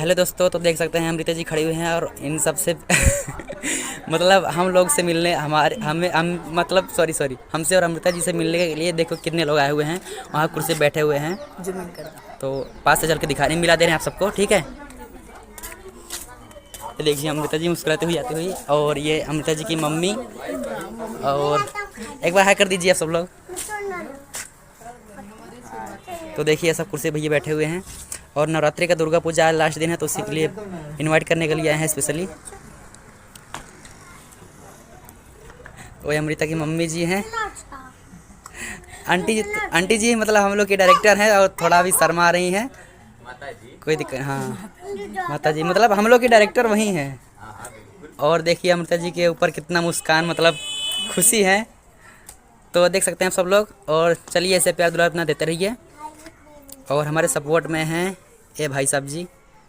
Hello दोस्तों, तो देख सकते हैं अमृता जी खड़ी हुई हैं और इन सब से मतलब हम लोग से मिलने हमारे हमें हम मतलब सॉरी हमसे और अमृता जी से मिलने के लिए देखो कितने लोग आए हुए हैं। वहाँ कुर्सी बैठे हुए हैं, तो पास से चल के दिखाने मिला दे रहे हैं आप सबको, ठीक है। तो देखिए अमृता जी मुस्कुराती हुई आती हुई, और ये अमृता जी की मम्मी। और एक बार हाय कर दीजिए आप सब लोग। तो देखिए सब कुर्सी भैया बैठे हुए हैं, और नवरात्रि का दुर्गा पूजा आज लास्ट दिन है, तो उसी के लिए इनवाइट करने के लिए आए हैं स्पेशली। वो अमृता की मम्मी जी हैं। आंटी जी मतलब हम लोग के डायरेक्टर हैं और थोड़ा भी शर्मा रही हैं। कोई दिक्कत, हाँ माता जी मतलब हम लोग के डायरेक्टर वही हैं। और देखिए अमृता जी के ऊपर कितना मुस्कान मतलब खुशी है, तो देख सकते हैं आप सब लोग। और चलिए ऐसे प्यार दुलार अपना देते रहिए, और हमारे सपोर्ट में हैं ये भाई साहब जी।